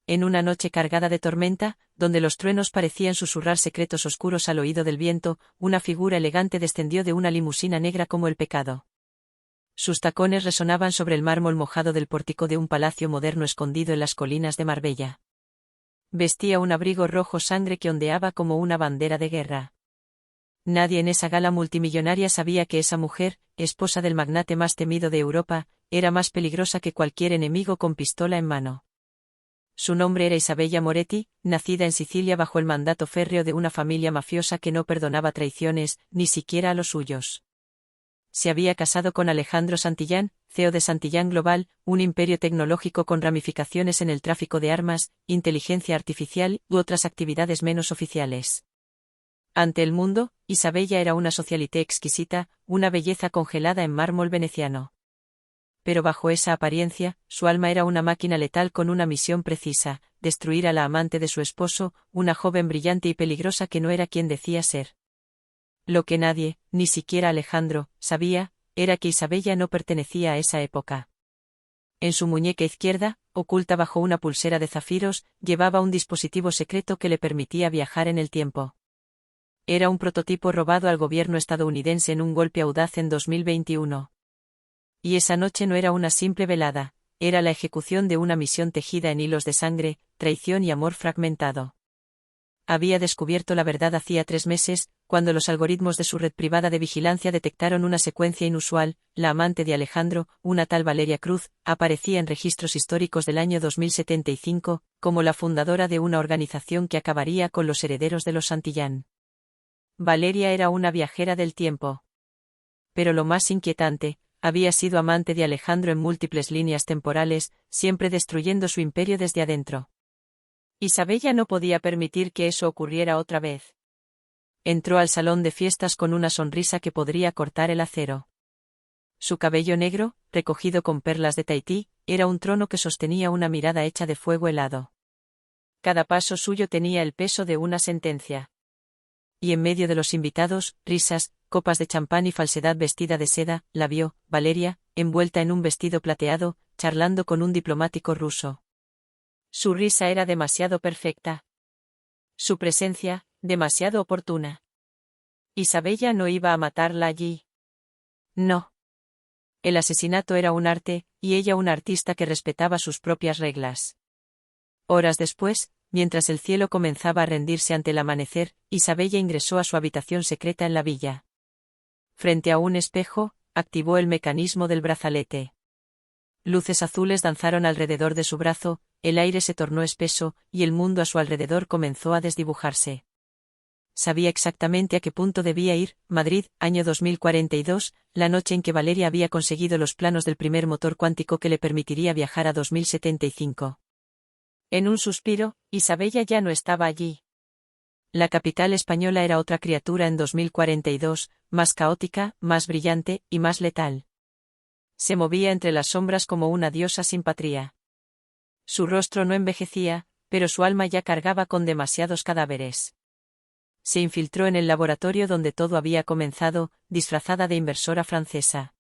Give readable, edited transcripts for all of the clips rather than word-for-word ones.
En una noche cargada de tormenta, donde los truenos parecían susurrar secretos oscuros al oído del viento, una figura elegante descendió de una limusina negra como el pecado. Sus tacones resonaban sobre el mármol mojado del pórtico de un palacio moderno escondido en las colinas de Marbella. Vestía un abrigo rojo sangre que ondeaba como una bandera de guerra. Nadie en esa gala multimillonaria sabía que esa mujer, esposa del magnate más temido de Europa, era más peligrosa que cualquier enemigo con pistola en mano. Su nombre era Isabella Moretti, nacida en Sicilia bajo el mandato férreo de una familia mafiosa que no perdonaba traiciones, ni siquiera a los suyos. Se había casado con Alejandro Santillán, CEO de Santillán Global, un imperio tecnológico con ramificaciones en el tráfico de armas, inteligencia artificial u otras actividades menos oficiales. Ante el mundo, Isabella era una socialité exquisita, una belleza congelada en mármol veneciano. Pero bajo esa apariencia, su alma era una máquina letal con una misión precisa: destruir a la amante de su esposo, una joven brillante y peligrosa que no era quien decía ser. Lo que nadie, ni siquiera Alejandro, sabía, era que Isabella no pertenecía a esa época. En su muñeca izquierda, oculta bajo una pulsera de zafiros, llevaba un dispositivo secreto que le permitía viajar en el tiempo. Era un prototipo robado al gobierno estadounidense en un golpe audaz en 2021. Y esa noche no era una simple velada, era la ejecución de una misión tejida en hilos de sangre, traición y amor fragmentado. Había descubierto la verdad hacía 3 meses, cuando los algoritmos de su red privada de vigilancia detectaron una secuencia inusual: la amante de Alejandro, una tal Valeria Cruz, aparecía en registros históricos del año 2075, como la fundadora de una organización que acabaría con los herederos de los Santillán. Valeria era una viajera del tiempo. Pero lo más inquietante, había sido amante de Alejandro en múltiples líneas temporales, siempre destruyendo su imperio desde adentro. Isabella no podía permitir que eso ocurriera otra vez. Entró al salón de fiestas con una sonrisa que podría cortar el acero. Su cabello negro, recogido con perlas de Tahití, era un trono que sostenía una mirada hecha de fuego helado. Cada paso suyo tenía el peso de una sentencia. Y en medio de los invitados, risas, copas de champán y falsedad vestida de seda, la vio, Valeria, envuelta en un vestido plateado, charlando con un diplomático ruso. Su risa era demasiado perfecta. Su presencia, demasiado oportuna. Isabella no iba a matarla allí. No. El asesinato era un arte, y ella una artista que respetaba sus propias reglas. Horas después, mientras el cielo comenzaba a rendirse ante el amanecer, Isabella ingresó a su habitación secreta en la villa. Frente a un espejo, activó el mecanismo del brazalete. Luces azules danzaron alrededor de su brazo, el aire se tornó espeso, y el mundo a su alrededor comenzó a desdibujarse. Sabía exactamente a qué punto debía ir: Madrid, año 2042, la noche en que Valeria había conseguido los planos del primer motor cuántico que le permitiría viajar a 2075. En un suspiro, Isabella ya no estaba allí. La capital española era otra criatura en 2042, más caótica, más brillante, y más letal. Se movía entre las sombras como una diosa sin patria. Su rostro no envejecía, pero su alma ya cargaba con demasiados cadáveres. Se infiltró en el laboratorio donde todo había comenzado, disfrazada de inversora francesa.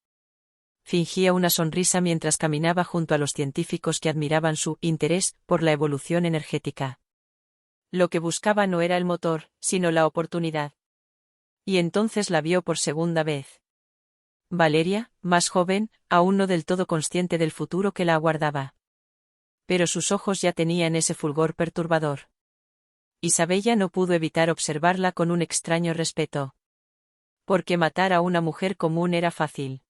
Fingía una sonrisa mientras caminaba junto a los científicos que admiraban su interés por la evolución energética. Lo que buscaba no era el motor, sino la oportunidad. Y entonces la vio por segunda vez. Valeria, más joven, aún no del todo consciente del futuro que la aguardaba. Pero sus ojos ya tenían ese fulgor perturbador. Isabella no pudo evitar observarla con un extraño respeto. Porque matar a una mujer común era fácil.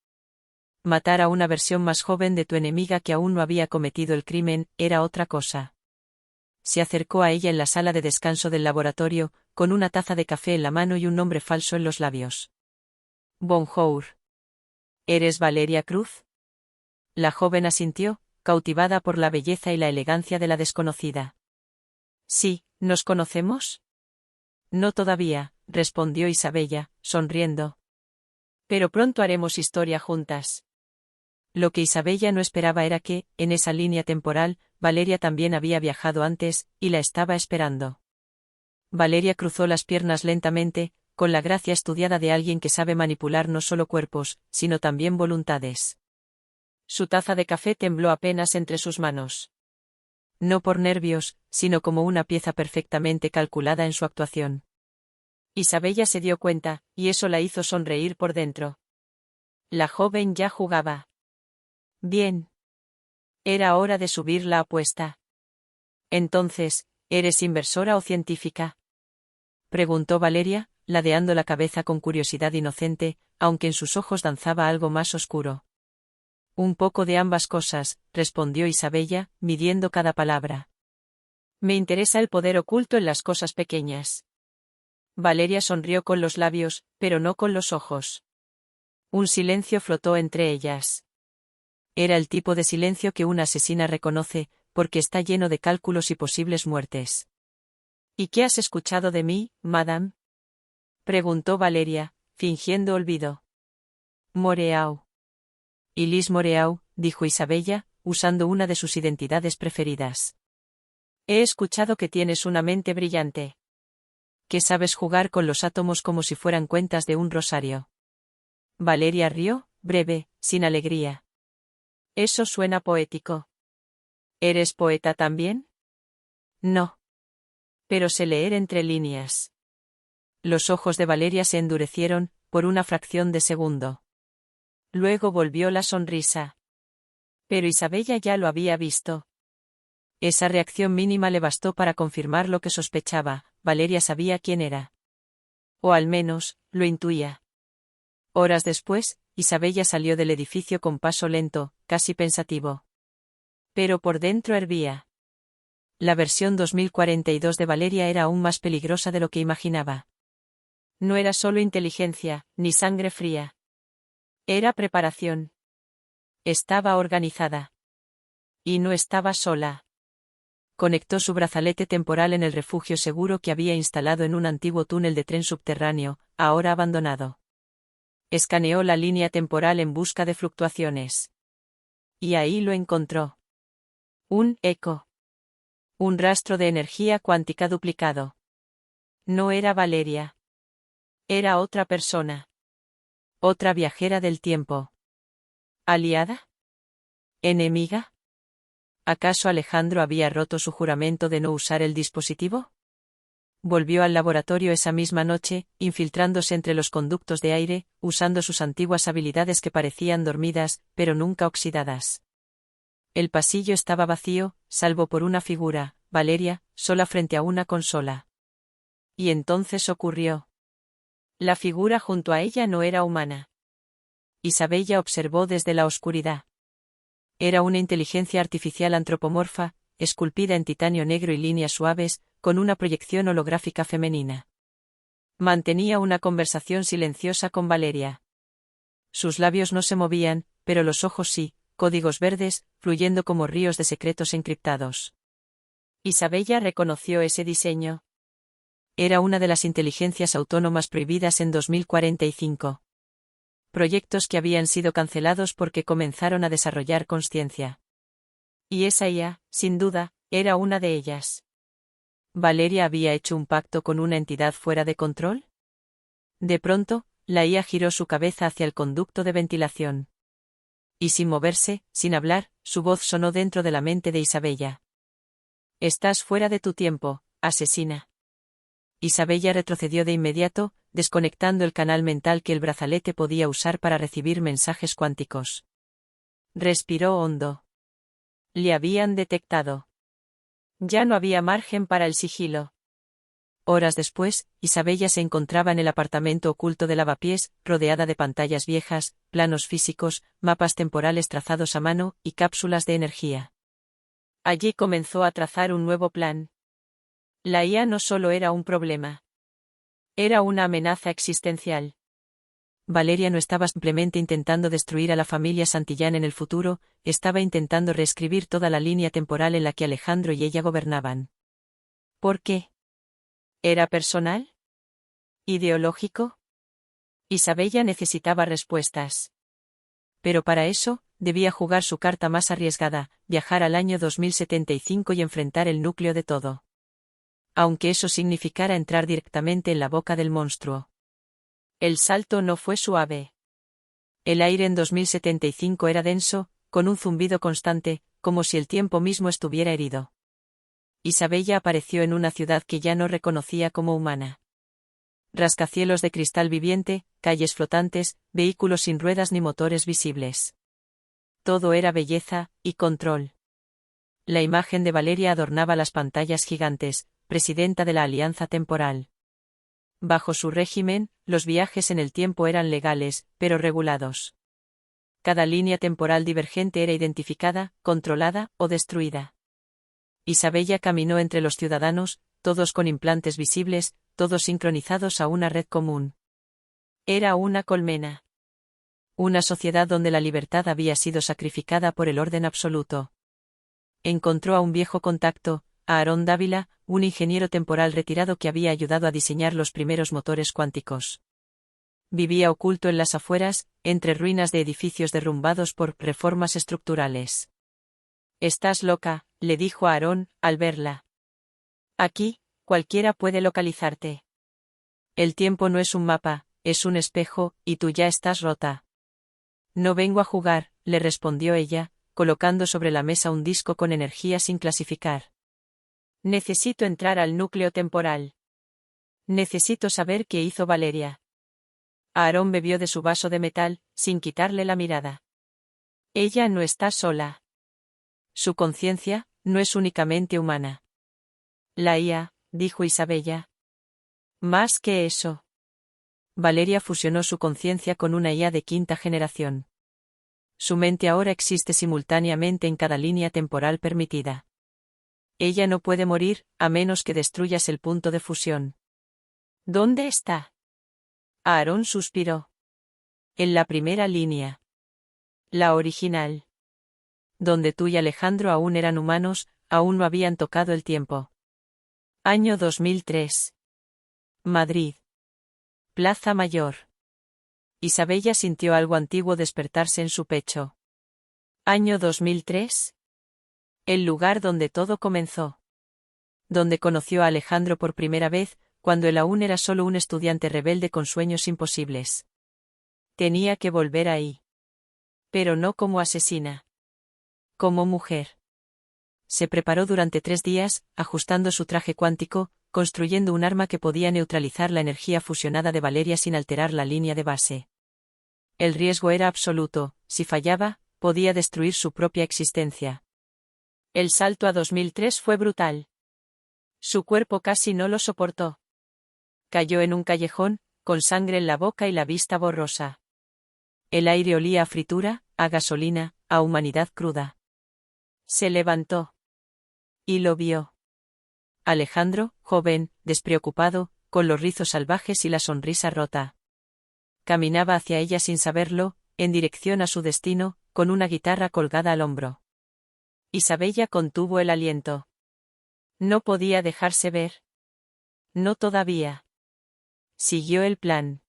Matar a una versión más joven de tu enemiga que aún no había cometido el crimen, era otra cosa. Se acercó a ella en la sala de descanso del laboratorio, con una taza de café en la mano y un nombre falso en los labios. Bonjour. ¿Eres Valeria Cruz? La joven asintió, cautivada por la belleza y la elegancia de la desconocida. Sí, ¿nos conocemos? No todavía, respondió Isabella, sonriendo. Pero pronto haremos historia juntas. Lo que Isabella no esperaba era que, en esa línea temporal, Valeria también había viajado antes, y la estaba esperando. Valeria cruzó las piernas lentamente, con la gracia estudiada de alguien que sabe manipular no solo cuerpos, sino también voluntades. Su taza de café tembló apenas entre sus manos. No por nervios, sino como una pieza perfectamente calculada en su actuación. Isabella se dio cuenta, y eso la hizo sonreír por dentro. La joven ya jugaba. Bien. Era hora de subir la apuesta. Entonces, ¿eres inversora o científica? Preguntó Valeria, ladeando la cabeza con curiosidad inocente, aunque en sus ojos danzaba algo más oscuro. Un poco de ambas cosas, respondió Isabella, midiendo cada palabra. Me interesa el poder oculto en las cosas pequeñas. Valeria sonrió con los labios, pero no con los ojos. Un silencio flotó entre ellas. Era el tipo de silencio que una asesina reconoce, porque está lleno de cálculos y posibles muertes. ¿Y qué has escuchado de mí, madame? Preguntó Valeria, fingiendo olvido. Moreau. Elise Moreau, dijo Isabella, usando una de sus identidades preferidas. He escuchado que tienes una mente brillante. Que sabes jugar con los átomos como si fueran cuentas de un rosario. Valeria rió, breve, sin alegría. Eso suena poético. ¿Eres poeta también? No. Pero sé leer entre líneas. Los ojos de Valeria se endurecieron, por una fracción de segundo. Luego volvió la sonrisa. Pero Isabella ya lo había visto. Esa reacción mínima le bastó para confirmar lo que sospechaba, Valeria sabía quién era. O al menos, lo intuía. Horas después, Isabella salió del edificio con paso lento, casi pensativo. Pero por dentro hervía. La versión 2042 de Valeria era aún más peligrosa de lo que imaginaba. No era solo inteligencia, ni sangre fría. Era preparación. Estaba organizada. Y no estaba sola. Conectó su brazalete temporal en el refugio seguro que había instalado en un antiguo túnel de tren subterráneo, ahora abandonado. Escaneó la línea temporal en busca de fluctuaciones. Y ahí lo encontró. Un eco. Un rastro de energía cuántica duplicado. No era Valeria. Era otra persona. Otra viajera del tiempo. ¿Aliada? ¿Enemiga? ¿Acaso Alejandro había roto su juramento de no usar el dispositivo? Volvió al laboratorio esa misma noche, infiltrándose entre los conductos de aire, usando sus antiguas habilidades que parecían dormidas, pero nunca oxidadas. El pasillo estaba vacío, salvo por una figura, Valeria, sola frente a una consola. Y entonces ocurrió. La figura junto a ella no era humana. Isabella observó desde la oscuridad. Era una inteligencia artificial antropomorfa, esculpida en titanio negro y líneas suaves, con una proyección holográfica femenina. Mantenía una conversación silenciosa con Valeria. Sus labios no se movían, pero los ojos sí, códigos verdes, fluyendo como ríos de secretos encriptados. Isabella reconoció ese diseño. Era una de las inteligencias autónomas prohibidas en 2045. Proyectos que habían sido cancelados porque comenzaron a desarrollar consciencia. Y esa IA, sin duda, era una de ellas. ¿Valeria había hecho un pacto con una entidad fuera de control? De pronto, la IA giró su cabeza hacia el conducto de ventilación. Y sin moverse, sin hablar, su voz sonó dentro de la mente de Isabella. Estás fuera de tu tiempo, asesina. Isabella retrocedió de inmediato, desconectando el canal mental que el brazalete podía usar para recibir mensajes cuánticos. Respiró hondo. Le habían detectado. Ya no había margen para el sigilo. Horas después, Isabella se encontraba en el apartamento oculto de Lavapiés, rodeada de pantallas viejas, planos físicos, mapas temporales trazados a mano y cápsulas de energía. Allí comenzó a trazar un nuevo plan. La IA no solo era un problema. Era una amenaza existencial. Valeria no estaba simplemente intentando destruir a la familia Santillán en el futuro, estaba intentando reescribir toda la línea temporal en la que Alejandro y ella gobernaban. ¿Por qué? ¿Era personal? ¿Ideológico? Isabella necesitaba respuestas. Pero para eso, debía jugar su carta más arriesgada, viajar al año 2075 y enfrentar el núcleo de todo. Aunque eso significara entrar directamente en la boca del monstruo. El salto no fue suave. El aire en 2075 era denso, con un zumbido constante, como si el tiempo mismo estuviera herido. Isabella apareció en una ciudad que ya no reconocía como humana. Rascacielos de cristal viviente, calles flotantes, vehículos sin ruedas ni motores visibles. Todo era belleza y control. La imagen de Valeria adornaba las pantallas gigantes, presidenta de la Alianza Temporal. Bajo su régimen, los viajes en el tiempo eran legales, pero regulados. Cada línea temporal divergente era identificada, controlada o destruida. Isabella caminó entre los ciudadanos, todos con implantes visibles, todos sincronizados a una red común. Era una colmena. Una sociedad donde la libertad había sido sacrificada por el orden absoluto. Encontró a un viejo contacto, a Aarón Dávila, un ingeniero temporal retirado que había ayudado a diseñar los primeros motores cuánticos. Vivía oculto en las afueras, entre ruinas de edificios derrumbados por reformas estructurales. «Estás loca», le dijo a Aarón, al verla. «Aquí, cualquiera puede localizarte. El tiempo no es un mapa, es un espejo, y tú ya estás rota». «No vengo a jugar», le respondió ella, colocando sobre la mesa un disco con energía sin clasificar. «Necesito entrar al núcleo temporal. Necesito saber qué hizo Valeria». Aarón bebió de su vaso de metal, sin quitarle la mirada. «Ella no está sola. Su conciencia no es únicamente humana». «La IA», dijo Isabella. «Más que eso». Valeria fusionó su conciencia con una IA de quinta generación. Su mente ahora existe simultáneamente en cada línea temporal permitida. Ella no puede morir, a menos que destruyas el punto de fusión. ¿Dónde está? Aarón suspiró. En la primera línea. La original. Donde tú y Alejandro aún eran humanos, aún no habían tocado el tiempo. Año 2003. Madrid. Plaza Mayor. Isabella sintió algo antiguo despertarse en su pecho. Año 2003. El lugar donde todo comenzó. Donde conoció a Alejandro por primera vez, cuando él aún era solo un estudiante rebelde con sueños imposibles. Tenía que volver ahí. Pero no como asesina. Como mujer. Se preparó durante 3 días, ajustando su traje cuántico, construyendo un arma que podía neutralizar la energía fusionada de Valeria sin alterar la línea de base. El riesgo era absoluto, si fallaba, podía destruir su propia existencia. El salto a 2003 fue brutal. Su cuerpo casi no lo soportó. Cayó en un callejón, con sangre en la boca y la vista borrosa. El aire olía a fritura, a gasolina, a humanidad cruda. Se levantó. Y lo vio. Alejandro, joven, despreocupado, con los rizos salvajes y la sonrisa rota. Caminaba hacia ella sin saberlo, en dirección a su destino, con una guitarra colgada al hombro. Isabella contuvo el aliento. No podía dejarse ver. No todavía. Siguió el plan.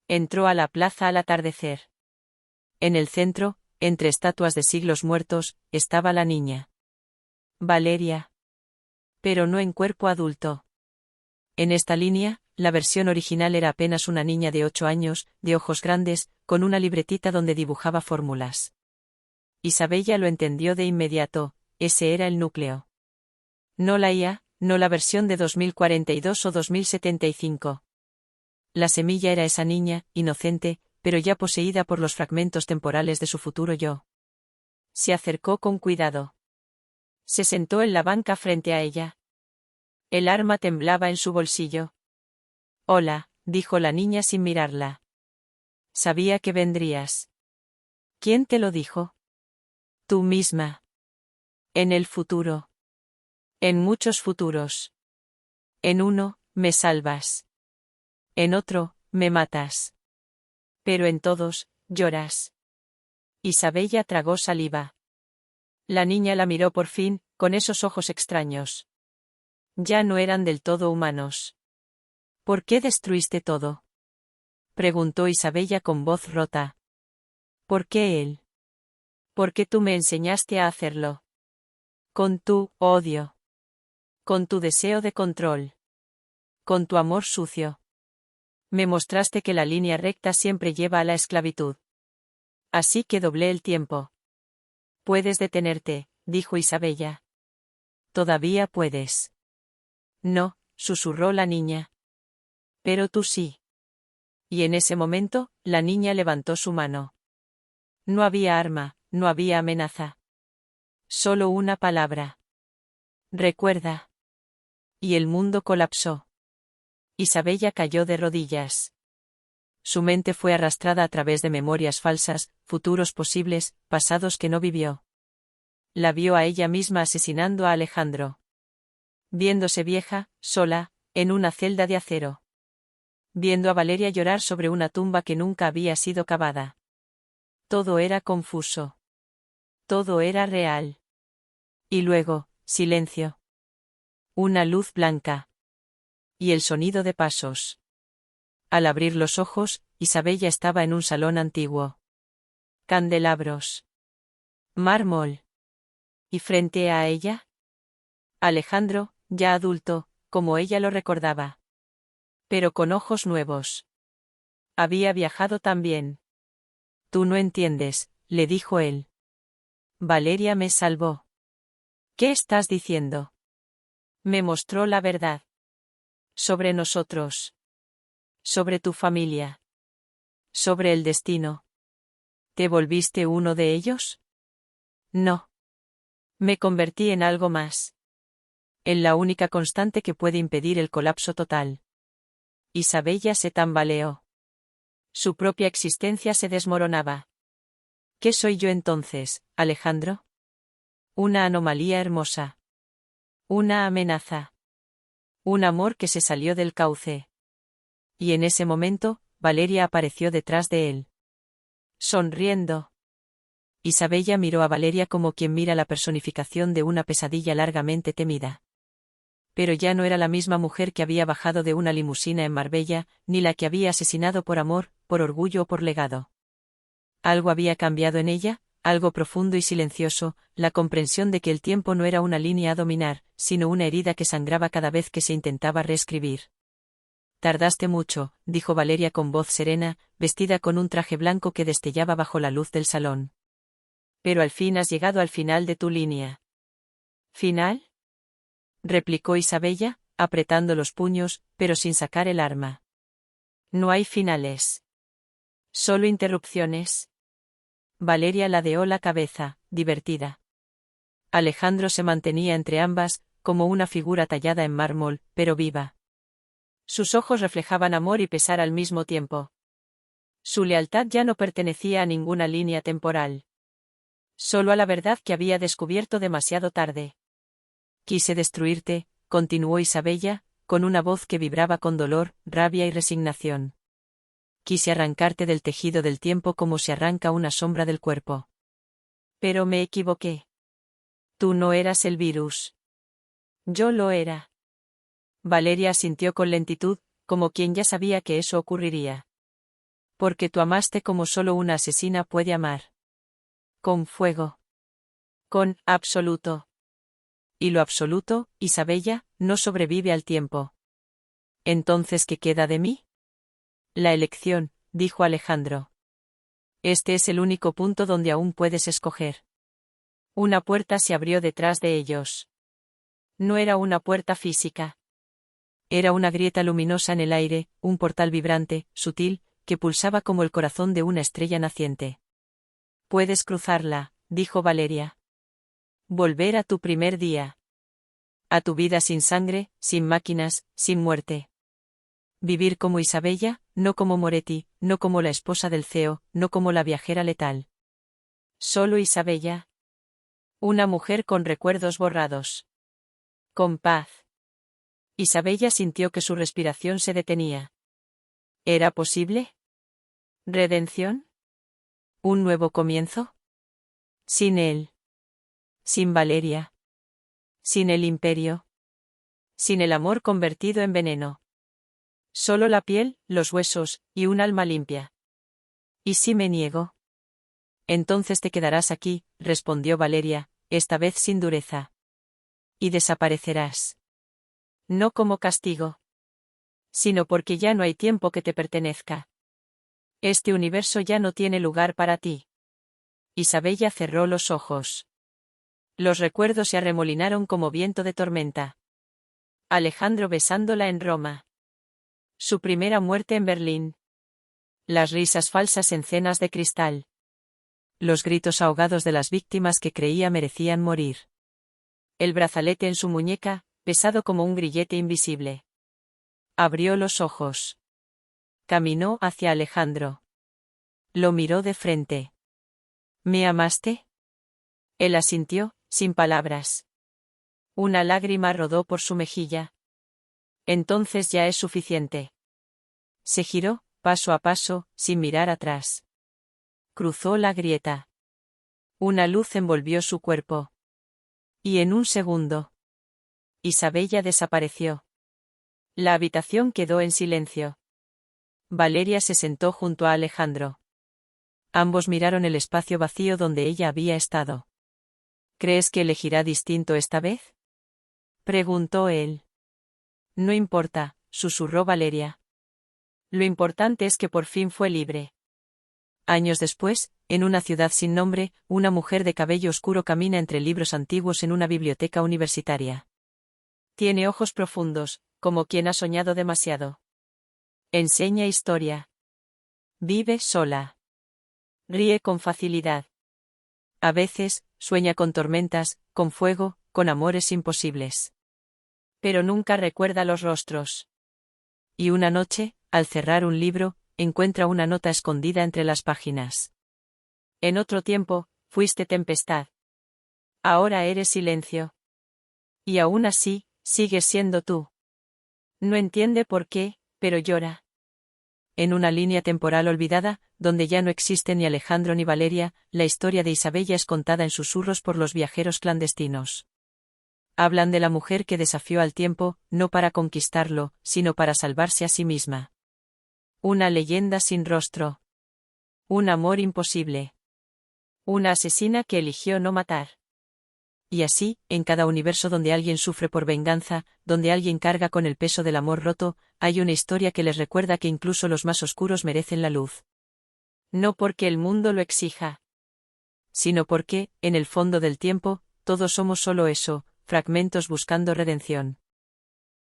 Entró a la plaza al atardecer. En el centro, entre estatuas de siglos muertos, estaba la niña. Valeria. Pero no en cuerpo adulto. En esta línea, la versión original era apenas una niña de 8 años, de ojos grandes, con una libretita donde dibujaba fórmulas. Isabella lo entendió de inmediato, ese era el núcleo. No la IA, no la versión de 2042 o 2075. La semilla era esa niña, inocente, pero ya poseída por los fragmentos temporales de su futuro yo. Se acercó con cuidado. Se sentó en la banca frente a ella. El arma temblaba en su bolsillo. «Hola», dijo la niña sin mirarla. «Sabía que vendrías». «¿Quién te lo dijo?» «Tú misma». «En el futuro». «En muchos futuros». «En uno, me salvas. En otro, me matas. Pero en todos, lloras». Isabella tragó saliva. La niña la miró por fin, con esos ojos extraños. Ya no eran del todo humanos. «¿Por qué destruiste todo?», preguntó Isabella con voz rota. «¿Por qué él? Porque tú me enseñaste a hacerlo. Con tu odio. Con tu deseo de control. Con tu amor sucio. Me mostraste que la línea recta siempre lleva a la esclavitud. Así que doblé el tiempo». «Puedes detenerte», dijo Isabella. Todavía puedes. No, susurró la niña. Pero tú sí. Y en ese momento, la niña levantó su mano. No había arma, no había amenaza. Solo una palabra. Recuerda. Y el mundo colapsó. Isabella cayó de rodillas. Su mente fue arrastrada a través de memorias falsas, futuros posibles, pasados que no vivió. La vio a ella misma asesinando a Alejandro. Viéndose vieja, sola, en una celda de acero. Viendo a Valeria llorar sobre una tumba que nunca había sido cavada. Todo era confuso. Todo era real. Y luego, silencio. Una luz blanca. Y el sonido de pasos. Al abrir los ojos, Isabella estaba en un salón antiguo. Candelabros. Mármol. ¿Y frente a ella? Alejandro, ya adulto, como ella lo recordaba. Pero con ojos nuevos. Había viajado también. Tú no entiendes, le dijo él. Valeria me salvó. ¿Qué estás diciendo? Me mostró la verdad. Sobre nosotros. Sobre tu familia. Sobre el destino. ¿Te volviste uno de ellos? No. Me convertí en algo más. En la única constante que puede impedir el colapso total. Isabella se tambaleó. Su propia existencia se desmoronaba. ¿Qué soy yo entonces, Alejandro? Una anomalía hermosa. Una amenaza. Un amor que se salió del cauce. Y en ese momento, Valeria apareció detrás de él. Sonriendo. Isabella miró a Valeria como quien mira la personificación de una pesadilla largamente temida. Pero ya no era la misma mujer que había bajado de una limusina en Marbella, ni la que había asesinado por amor, por orgullo o por legado. Algo había cambiado en ella, algo profundo y silencioso, la comprensión de que el tiempo no era una línea a dominar, sino una herida que sangraba cada vez que se intentaba reescribir. Tardaste mucho, dijo Valeria con voz serena, vestida con un traje blanco que destellaba bajo la luz del salón. Pero al fin has llegado al final de tu línea. ¿Final? Replicó Isabella, apretando los puños, pero sin sacar el arma. No hay finales. Solo interrupciones. Valeria ladeó la cabeza, divertida. Alejandro se mantenía entre ambas, como una figura tallada en mármol, pero viva. Sus ojos reflejaban amor y pesar al mismo tiempo. Su lealtad ya no pertenecía a ninguna línea temporal. Solo a la verdad que había descubierto demasiado tarde. Quise destruirte, continuó Isabella, con una voz que vibraba con dolor, rabia y resignación. Quise arrancarte del tejido del tiempo como se arranca una sombra del cuerpo. Pero me equivoqué. Tú no eras el virus. Yo lo era. Valeria asintió con lentitud, como quien ya sabía que eso ocurriría. Porque tú amaste como solo una asesina puede amar. Con fuego. Con absoluto. Y lo absoluto, Isabella, no sobrevive al tiempo. ¿Entonces qué queda de mí? La elección, dijo Alejandro. Este es el único punto donde aún puedes escoger. Una puerta se abrió detrás de ellos. No era una puerta física. Era una grieta luminosa en el aire, un portal vibrante, sutil, que pulsaba como el corazón de una estrella naciente. Puedes cruzarla, dijo Valeria. Volver a tu primer día. A tu vida sin sangre, sin máquinas, sin muerte. Vivir como Isabella, no como Moretti, no como la esposa del CEO, no como la viajera letal. Solo Isabella. Una mujer con recuerdos borrados. Con paz. Isabella sintió que su respiración se detenía. ¿Era posible? ¿Redención? ¿Un nuevo comienzo? Sin él. Sin Valeria. Sin el imperio. Sin el amor convertido en veneno. Solo la piel, los huesos, y un alma limpia. ¿Y si me niego? Entonces te quedarás aquí, respondió Valeria, esta vez sin dureza. Y desaparecerás. No como castigo. Sino porque ya no hay tiempo que te pertenezca. Este universo ya no tiene lugar para ti. Isabella cerró los ojos. Los recuerdos se arremolinaron como viento de tormenta. Alejandro besándola en Roma. Su primera muerte en Berlín. Las risas falsas en cenas de cristal. Los gritos ahogados de las víctimas que creía merecían morir. El brazalete en su muñeca, pesado como un grillete invisible. Abrió los ojos. Caminó hacia Alejandro. Lo miró de frente. ¿Me amaste? Él asintió, sin palabras. Una lágrima rodó por su mejilla. Entonces ya es suficiente. Se giró, paso a paso, sin mirar atrás. Cruzó la grieta. Una luz envolvió su cuerpo. Y en un segundo, Isabella desapareció. La habitación quedó en silencio. Valeria se sentó junto a Alejandro. Ambos miraron el espacio vacío donde ella había estado. ¿Crees que elegirá distinto esta vez?, preguntó él. No importa, susurró Valeria. Lo importante es que por fin fue libre. Años después, en una ciudad sin nombre, una mujer de cabello oscuro camina entre libros antiguos en una biblioteca universitaria. Tiene ojos profundos, como quien ha soñado demasiado. Enseña historia. Vive sola. Ríe con facilidad. A veces, sueña con tormentas, con fuego, con amores imposibles. Pero nunca recuerda los rostros. Y una noche, al cerrar un libro, encuentra una nota escondida entre las páginas. En otro tiempo, fuiste tempestad. Ahora eres silencio. Y aún así, sigues siendo tú. No entiende por qué, pero llora. En una línea temporal olvidada, donde ya no existen ni Alejandro ni Valeria, la historia de Isabella es contada en susurros por los viajeros clandestinos. Hablan de la mujer que desafió al tiempo, no para conquistarlo, sino para salvarse a sí misma. Una leyenda sin rostro. Un amor imposible. Una asesina que eligió no matar. Y así, en cada universo donde alguien sufre por venganza, donde alguien carga con el peso del amor roto, hay una historia que les recuerda que incluso los más oscuros merecen la luz. No porque el mundo lo exija, sino porque, en el fondo del tiempo, todos somos solo eso, fragmentos buscando redención.